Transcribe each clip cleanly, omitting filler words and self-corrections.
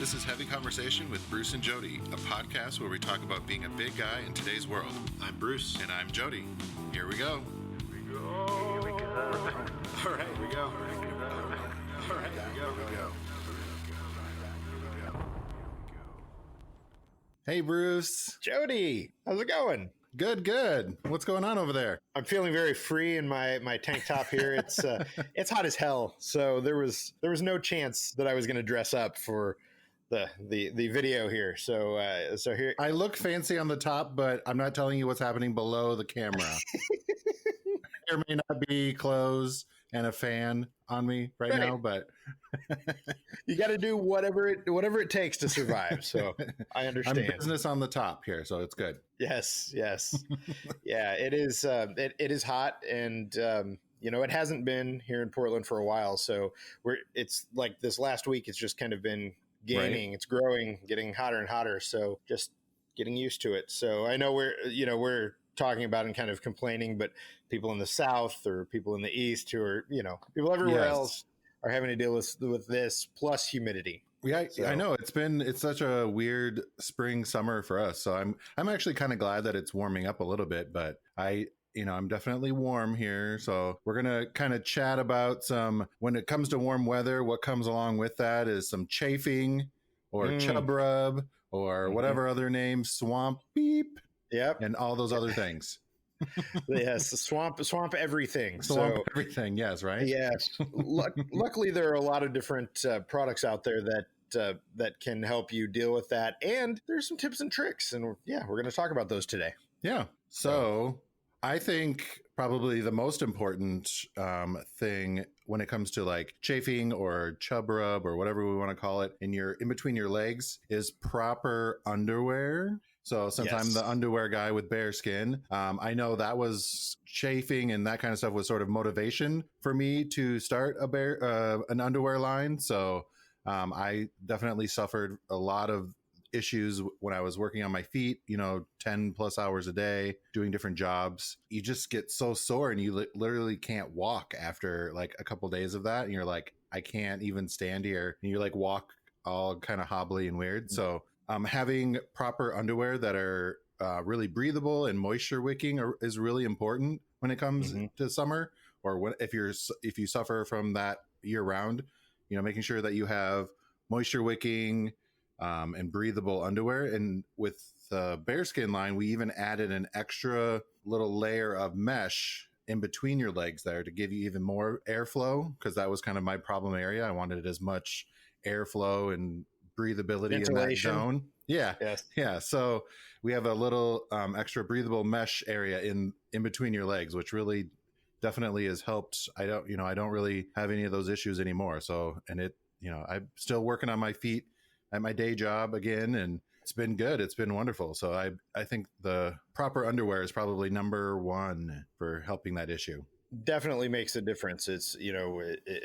This is Heavy Conversation with Bruce and Jody, a podcast where we talk about being a big guy in today's world. I'm Bruce. And I'm Jody. Here we go. Here we go. All right, we go. All right, we go. Hey, Bruce. Jody, how's it going? Good. What's going on over there? I'm feeling very free in my tank top here. It's hot as hell, so there was no chance that I was going to dress up for the video here. So here I look fancy on the top, but I'm not telling you what's happening below the camera. There may not be clothes and a fan on me right now, but you got to do whatever it takes to survive. So I understand. I'm business on the top here, so it's good. Yes. Yeah, it is. It is hot, and it hasn't been here in Portland for a while. So it's like this last week. It's just kind of been gaining. Right. It's growing, getting hotter and hotter. So just getting used to it. So I know we're talking about and kind of complaining, but people in the South or people in the East who are, people everywhere else are having to deal with this plus humidity. Yeah, so. I know it's such a weird spring summer for us. So I'm actually kind of glad that it's warming up a little bit, but I'm definitely warm here. So we're going to kind of chat about when it comes to warm weather, what comes along with that is some chafing or chub rub or whatever other name, swamp beep. Yep. And all those other things. Yes. Swamp everything. Everything. Yes. Right. Yes. Luckily, there are a lot of different products out there that can help you deal with that. And there's some tips and tricks. And we're going to talk about those today. Yeah. So I think probably the most important thing when it comes to like chafing or chub rub or whatever we want to call it in between your legs is proper underwear. So since I'm the underwear guy with bare skin, I know that was chafing and that kind of stuff was sort of motivation for me to start an underwear line. So I definitely suffered a lot of issues when I was working on my feet, 10 plus hours a day doing different jobs. You just get so sore and you literally can't walk after like a couple days of that. And you're like, I can't even stand here. And you like walk all kind of hobbly and weird. So having proper underwear that are really breathable and moisture wicking is really important when it comes to summer, or if you suffer from that year round. Making sure that you have moisture wicking and breathable underwear. And with the bearskin line, we even added an extra little layer of mesh in between your legs there to give you even more airflow, because that was kind of my problem area. I wanted as much airflow and breathability in that zone. Yeah. Yes. Yeah. So we have a little extra breathable mesh area in between your legs, which really definitely has helped. I don't really have any of those issues anymore. So, and I'm still working on my feet at my day job again, and it's been good. It's been wonderful. So I think the proper underwear is probably number one for helping that issue. Definitely makes a difference. It's,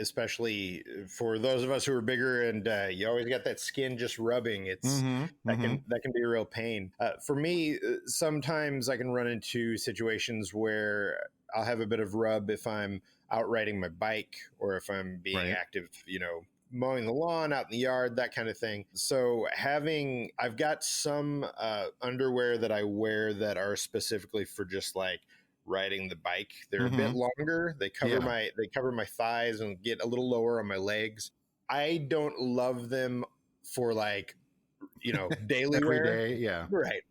especially for those of us who are bigger and you always got that skin just rubbing. It's that can be a real pain. For me, sometimes I can run into situations where I'll have a bit of rub if I'm out riding my bike or if I'm being active, mowing the lawn out in the yard, that kind of thing. So I've got some underwear that I wear that are specifically for just like riding the bike. They're a bit longer. They cover my thighs and get a little lower on my legs. I don't love them for like, daily Every wear. Day, yeah.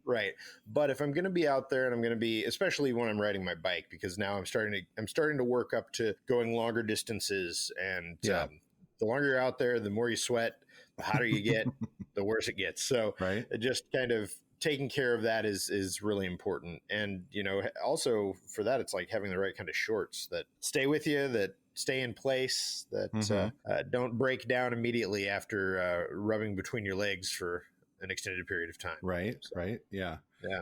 Right. But if I'm going to be out there and I'm going to be, especially when I'm riding my bike, because now I'm starting to work up to going longer distances, and the longer you're out there, the more you sweat, the hotter you get, the worse it gets. So just kind of taking care of that is really important. And, also for that, it's like having the right kind of shorts that stay with you, that stay in place, that don't break down immediately after rubbing between your legs for an extended period of time. Right. Yeah.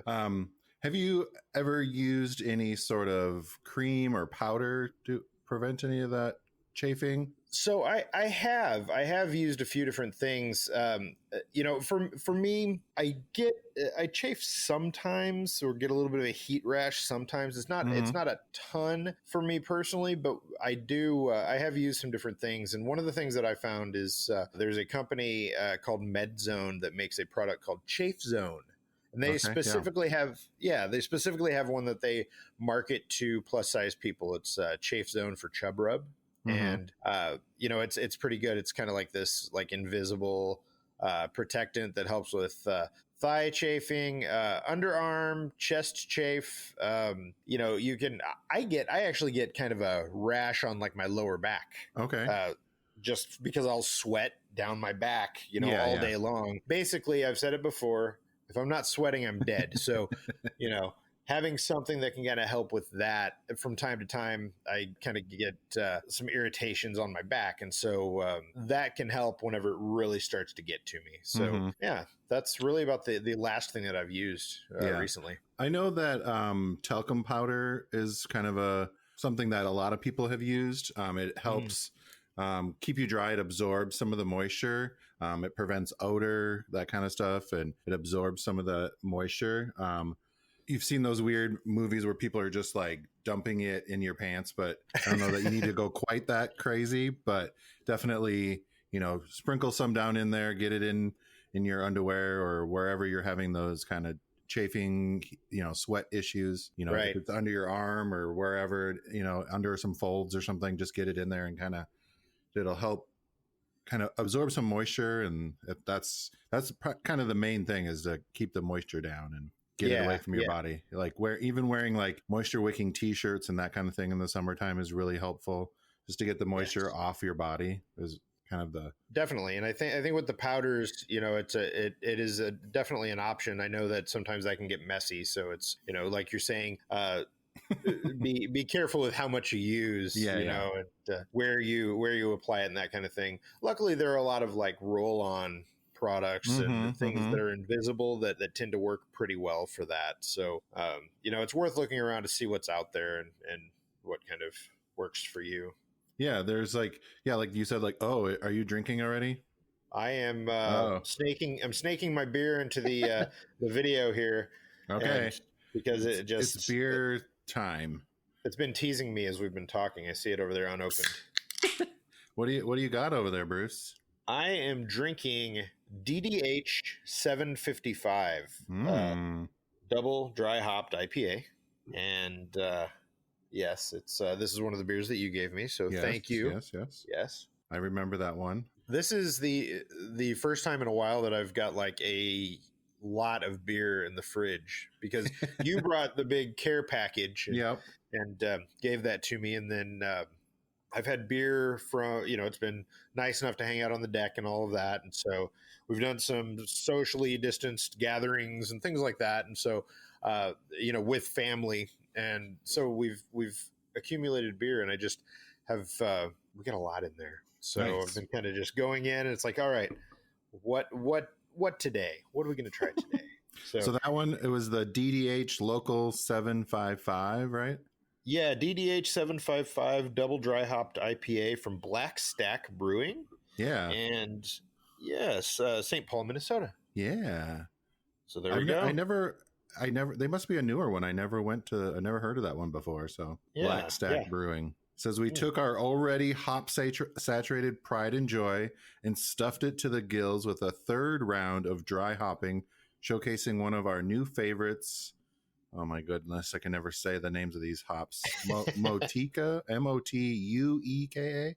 Have you ever used any sort of cream or powder to prevent any of that chafing? So I have used a few different things. For me, I chafe sometimes or get a little bit of a heat rash sometimes. It's not a ton for me personally, but I do I have used some different things. And one of the things that I found is there's a company called MedZone that makes a product called Chafe Zone. And they Okay, specifically have one that they market to plus size people. It's Chafe Zone for Chub Rub, and it's pretty good. It's kind of like this like invisible protectant that helps with thigh chafing, underarm, chest chafe. You can I actually get kind of a rash on like my lower back. Okay. Just because I'll sweat down my back, all Yeah. day long. Basically, I've said it before. If I'm not sweating, I'm dead. So, having something that can kind of help with that from time to time, I kind of get some irritations on my back. And so that can help whenever it really starts to get to me. So, yeah, that's really about the last thing that I've used recently. I know that talcum powder is kind of something that a lot of people have used. It helps keep you dry. It absorbs some of the moisture. It prevents odor, that kind of stuff, and it absorbs some of the moisture. You've seen those weird movies where people are just like dumping it in your pants, but I don't know that you need to go quite that crazy, but definitely, sprinkle some down in there, get it in your underwear or wherever you're having those kind of chafing, sweat issues, Right. if it's under your arm or wherever, under some folds or something, just get it in there and it'll help kind of absorb some moisture. And that's kind of the main thing, is to keep the moisture down and get it away from your body. Like wearing like moisture wicking t-shirts and that kind of thing in the summertime is really helpful, just to get the moisture off your body is kind of the definitely. And I think with the powders, it is definitely an option. I know that sometimes that can get messy. So it's, like you're saying, be careful with how much you use, and where you apply it and that kind of thing. Luckily, there are a lot of like roll-on products and things that are invisible that tend to work pretty well for that. So, it's worth looking around to see what's out there and what kind of works for you. Yeah, there's like you said, like, oh, are you drinking already? I am snaking my beer into the video here. Okay. Because it's beer time. It's been teasing me as we've been talking. I see it over there unopened. What do you got over there, Bruce? I am drinking DDH 755 double dry hopped IPA, and yes, it's this is one of the beers that you gave me. So thank you. Yes. I remember that one. This is the first time in a while that I've got like a lot of beer in the fridge, because you brought the big care package and gave that to me, and then I've had beer from, it's been nice enough to hang out on the deck and all of that. And so we've done some socially distanced gatherings and things like that. And so, with family. And so we've accumulated beer, and I just have, we got a lot in there. So nice. I've been kind of just going in, and it's like, all right, what today? What are we going to try today? So that one, it was the DDH Local 755, right? Yeah, DDH 755 double dry hopped IPA from Black Stack Brewing. Yeah. And yes, St. Paul, Minnesota. Yeah. So there we go. I never, they must be a newer one. I never heard of that one before. So Black Stack Brewing says we took our already hop saturated Pride and Joy and stuffed it to the gills with a third round of dry hopping, showcasing one of our new favorites. Oh my goodness, I can never say the names of these hops. Motueka, Motueka.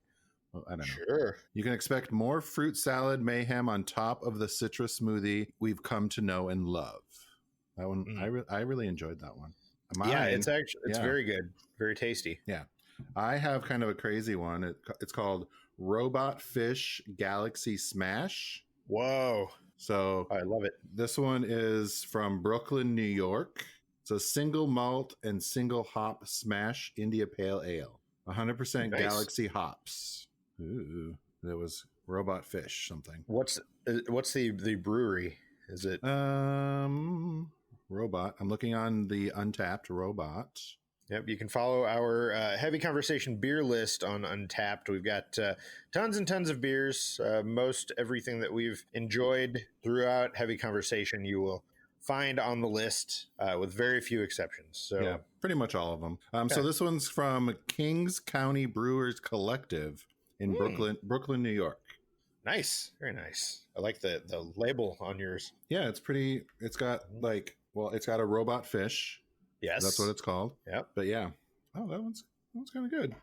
Well, I don't know. Sure. You can expect more fruit salad mayhem on top of the citrus smoothie we've come to know and love. That one, I really enjoyed that one. It's very good, very tasty. Yeah, I have kind of a crazy one. It's called Robot Fish Galaxy Smash. Whoa! So I love it. This one is from Brooklyn, New York. It's a single malt and single hop smash India Pale Ale. 100% nice. Galaxy hops. Ooh, there was Robot Fish something. What's the brewery? Is it Robot? I'm looking on the Untapped. Robot. Yep, you can follow our heavy conversation beer list on Untapped. We've got tons and tons of beers. Most everything that we've enjoyed throughout heavy conversation, you will find on the list, with very few exceptions. Yeah, So, pretty much all of them. So yeah. this one's from Kings County Brewers Collective in Mm, Brooklyn, New York. nice, very nice. I like the label on yours. Yeah, it's pretty. It's got like, well, it's got a robot fish. That's what Yes. it's called. Yep. But yeah, oh, that one's kind of good.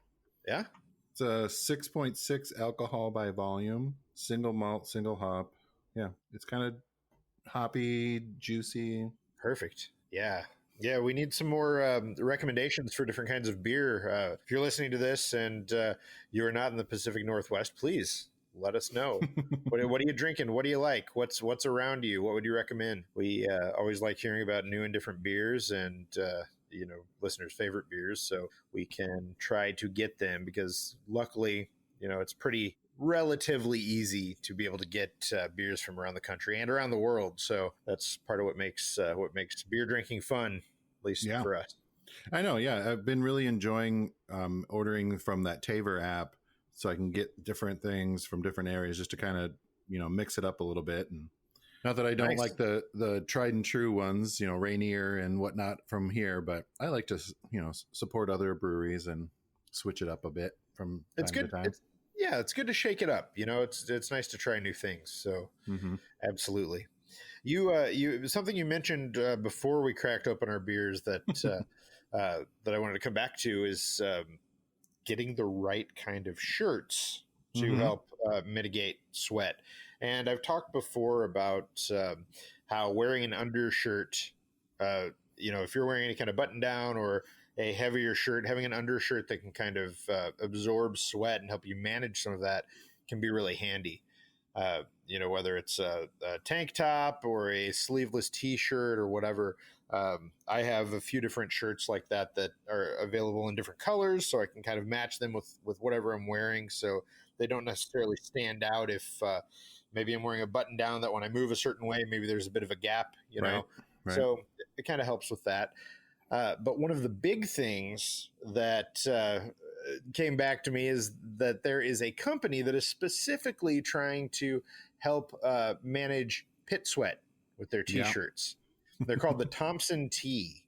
Yeah. It's a 6.6 alcohol by volume, single malt, single hop. Yeah, it's kind of hoppy, juicy. Perfect. Yeah. Yeah, we need some more recommendations for different kinds of beer. If you're listening to this and you are not in the Pacific Northwest, please let us know. What are you drinking? What do you like? What's around you? What would you recommend? We always like hearing about new and different beers and listeners' favorite beers, so we can try to get them because luckily, it's pretty relatively easy to be able to get beers from around the country and around the world. So that's part of what makes beer drinking fun, at least Yeah, for us. I know. Yeah, I've been really enjoying ordering from that Taver app, so I can get different things from different areas just to kind of mix it up a little bit. And not that I don't Nice. like the tried and true ones, Rainier and whatnot from here, but I like to support other breweries and switch it up a bit from It's time good. to time. It's good to shake it up. It's nice to try new things. So Mm-hmm. absolutely. You something you mentioned before we cracked open our beers that that I wanted to come back to is getting the right kind of shirts to Mm-hmm. help mitigate sweat. And I've talked before about how wearing an undershirt, if you're wearing any kind of button down or a heavier shirt, having an undershirt that can kind of absorb sweat and help you manage some of that can be really handy. Whether it's a tank top or a sleeveless T-shirt or whatever. I have a few different shirts like that are available in different colors, so I can kind of match them with whatever I'm wearing, so they don't necessarily stand out if maybe I'm wearing a button down that when I move a certain way, maybe there's a bit of a gap, Right. Right. So it kind of helps with that. But one of the big things that came back to me is that there is a company that is specifically trying to help manage pit sweat with their Yeah. T-shirts. They're called the Thompson T.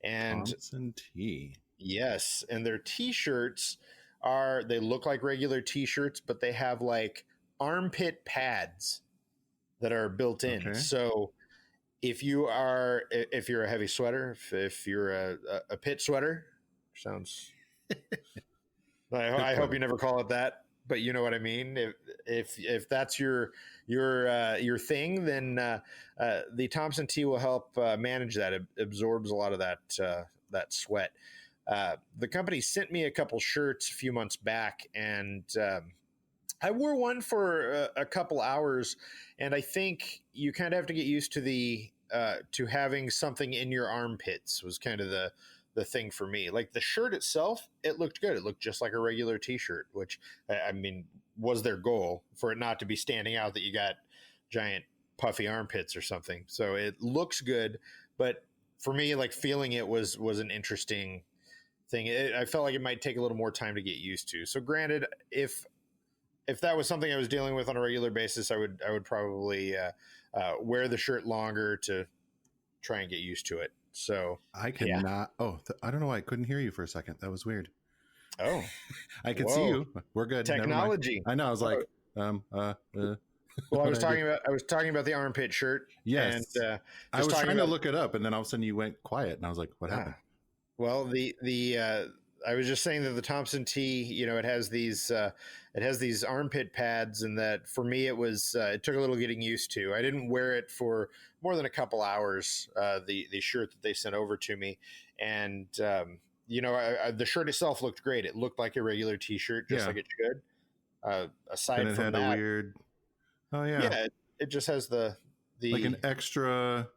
And Thompson Tea. yes, and their T-shirts they look like regular T-shirts, but they have like armpit pads that are built in. Okay. So if you're a heavy sweater, if you're a pit sweater, sounds. I hope you never call it that, but you know what I mean. If that's your thing, then the Thompson Tea will help manage that. It absorbs a lot of that sweat. The company sent me a couple shirts a few months back, and I wore one for a couple hours, and I think you kind of have to get used to to having something in your armpits was kind of the thing for me. Like the shirt itself, it looked good. It looked just like a regular T-shirt, which I mean was their goal, for it not to be standing out that you got giant puffy armpits or something. So it looks good, but for me, like feeling it was an interesting thing. I felt like it might take a little more time to get used to. So granted, if that was something I was dealing with on a regular basis, I would probably wear the shirt longer to try and get used to it. So I cannot. Yeah. I don't know why I couldn't hear you for a second. That was weird. Oh, I can see you. We're good. Technology. I know. I was like, Well, I was talking about the armpit shirt. Yes. And I was trying to look it up, and then all of a sudden you went quiet, and I was like, "What happened?" Well, I was just saying that the Thompson T, it has these armpit pads, and that for me it took a little getting used to. I didn't wear it for more than a couple hours. The shirt that they sent over to me, and the shirt itself looked great. It looked like a regular T-shirt, just like it should. Aside and it from had that, a weird. Oh yeah, yeah, it just has the like an extra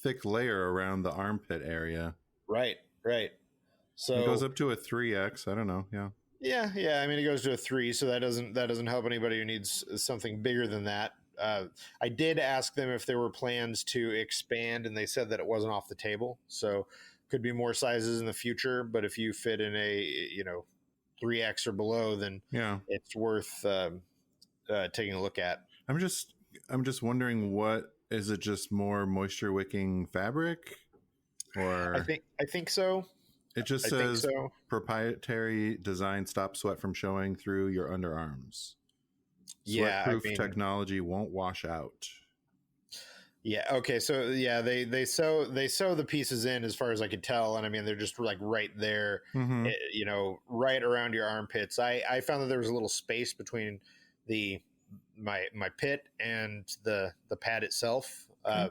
thick layer around the armpit area. Right. So it goes up to a 3X. I don't know. Yeah. I mean, it goes to a 3, so that doesn't help anybody who needs something bigger than that. I did ask them if there were plans to expand, and they said that it wasn't off the table. So could be more sizes in the future, but if you fit in a 3X or below, then Yeah. it's worth taking a look at. I'm just wondering, what is it, just more moisture wicking fabric, or I think so. it just I think says so. proprietary design, stop sweat from showing through your underarms. Yeah, I Sweat-proof mean, technology won't wash out. yeah. Okay, so yeah, they sew the pieces in, as far as I could tell, and I mean they're just like right there, Mm-hmm. right around your armpits. I found that there was a little space between the my pit and the pad itself. Okay.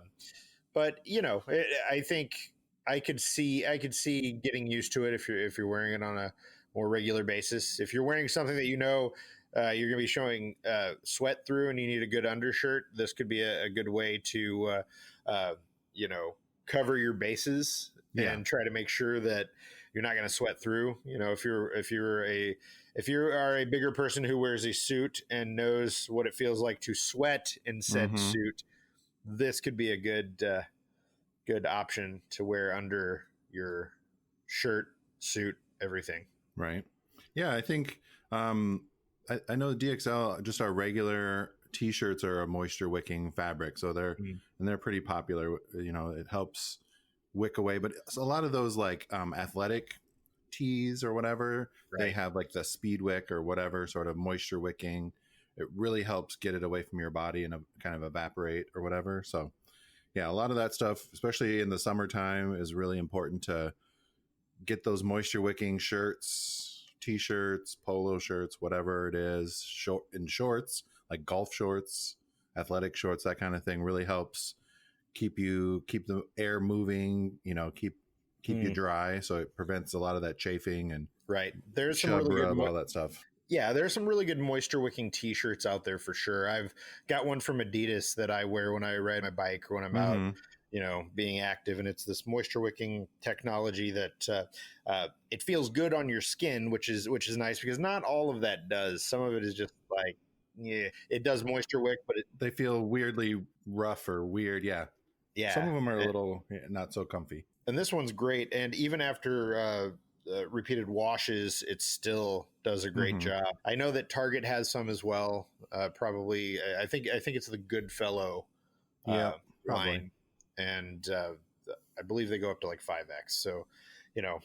But I think I could see getting used to it if you're wearing it on a more regular basis. If you're wearing something that you're going to be showing sweat through, and you need a good undershirt, this could be a good way to cover your bases Yeah. and try to make sure that you're not going to sweat through. If you are a bigger person who wears a suit and knows what it feels like to sweat in said Mm-hmm. suit, this could be a good option to wear under your shirt, suit, everything. Right. Yeah, I think I know DXL, just our regular t-shirts are a moisture wicking fabric, so they're pretty popular. It helps wick away, but a lot of those like athletic tees or whatever, they Right. have like the speed wick or whatever sort of moisture wicking. It really helps get it away from your body and kind of evaporate or whatever. So yeah, a lot of that stuff, especially in the summertime, is really important to get those moisture wicking shirts, t-shirts, polo shirts, whatever it is, shorts, like golf shorts, athletic shorts, that kind of thing really helps keep the air moving, keep you dry, so it prevents a lot of that chafing and Right. There's some chub really good rub, all that stuff. Yeah, there's some really good moisture wicking t-shirts out there for sure. I've got one from Adidas that I wear when I ride my bike or when I'm out, Mm-hmm. being active, and it's this moisture wicking technology that it feels good on your skin, which is nice, because not all of that does. Some of it is just like, yeah, it does moisture wick, but They feel weirdly rough or weird. Yeah. Some of them are a little not so comfy. And this one's great. And even after repeated washes, it still does a great Mm-hmm. job. I know that Target has some as well. Probably, I think it's the Goodfellow Yeah, probably. line, and I believe they go up to like 5X. So,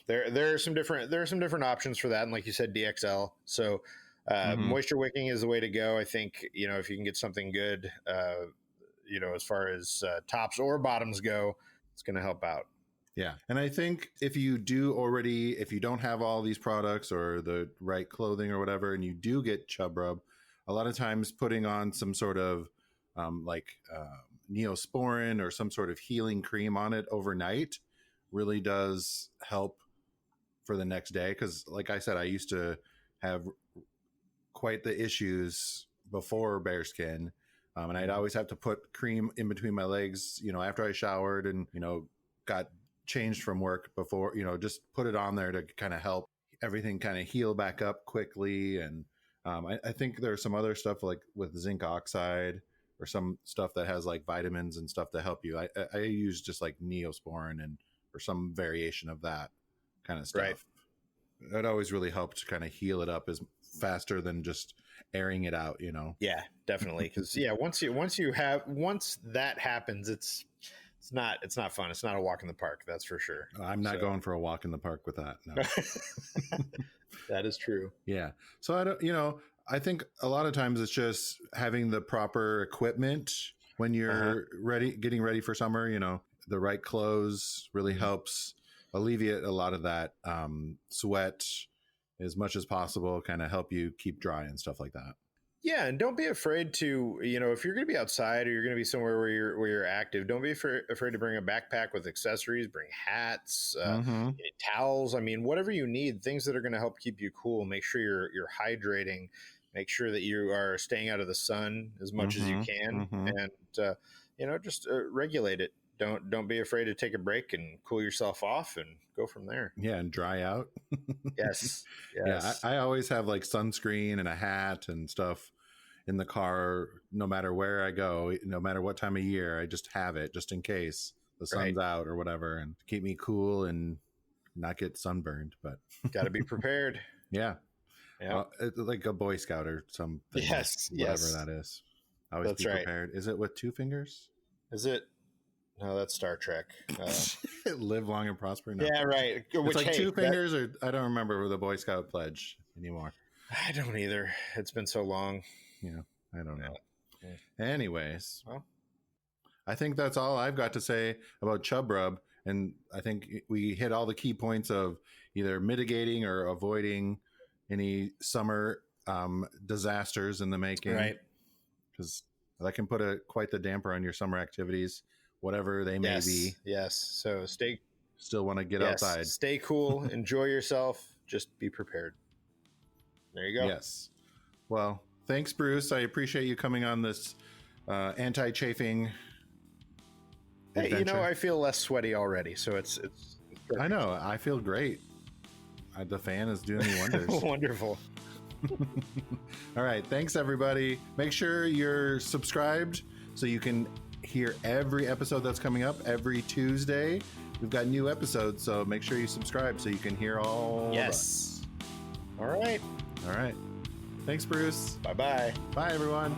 there are some different options for that. And like you said, DXL. So, Mm-hmm. moisture wicking is the way to go. I think if you can get something good, as far as tops or bottoms go, it's going to help out. Yeah. And I think if you don't have all these products or the right clothing or whatever, and you do get chub rub, a lot of times putting on some sort of Neosporin or some sort of healing cream on it overnight really does help for the next day. Because like I said, I used to have quite the issues before bearskin. And I'd always have to put cream in between my legs, after I showered and, got changed from work before, just put it on there to kind of help everything kind of heal back up quickly. And I think there's some other stuff like with zinc oxide or some stuff that has like vitamins and stuff to help you. I use just like Neosporin or some variation of that kind of stuff. Right. It always really helped to kind of heal it up as faster than just airing it out, Yeah, definitely. Because once that happens, it's not fun. It's not a walk in the park, that's for sure. I'm not going for a walk in the park with that. No. That is true. Yeah. So I think a lot of times it's just having the proper equipment when you're getting ready for summer, the right clothes really helps alleviate a lot of that sweat as much as possible, kind of help you keep dry and stuff like that. Yeah, and don't be afraid to, if you're going to be outside or you're going to be somewhere where you're active, don't be afraid to bring a backpack with accessories, bring hats, towels. I mean, whatever you need, things that are going to help keep you cool. Make sure you're hydrating. Make sure that you are staying out of the sun as much as you can, and just regulate it. Don't be afraid to take a break and cool yourself off and go from there. Yeah, and dry out. Yes. Yeah, I always have like sunscreen and a hat and stuff in the car, no matter where I go, no matter what time of year. I just have it just in case. the sun's out or whatever, and keep me cool and not get sunburned. But got to be prepared. Yeah. Yeah. Like a Boy Scout or something. Yes. Whatever that is. Always That's be prepared. Is it with 2 fingers? Is it? No, that's Star Trek. Live long and prosper. No. Yeah, right. It's like 2 fingers, or I don't remember the Boy Scout pledge anymore. I don't either. It's been so long. Yeah, I don't know. Yeah. Anyways, well, I think that's all I've got to say about Chub Rub. And I think we hit all the key points of either mitigating or avoiding any summer disasters in the making. Right. Because that can put quite the damper on your summer activities, whatever they may be. Yes. So still want to get outside. Stay cool. Enjoy yourself. Just be prepared. There you go. Yes. Well, thanks, Bruce. I appreciate you coming on this anti-chafing adventure. Hey, I feel less sweaty already, so it's I know. I feel great. The fan is doing me wonders. Wonderful. All right. Thanks, everybody. Make sure you're subscribed so you can hear every episode that's coming up every Tuesday. We've got new episodes, so make sure you subscribe so you can hear all. Yes. All right. All right. Thanks, Bruce. Bye-bye. Bye, everyone.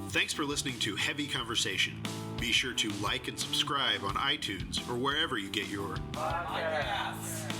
Thanks for listening to Heavy Conversation. Be sure to like and subscribe on iTunes or wherever you get your podcasts.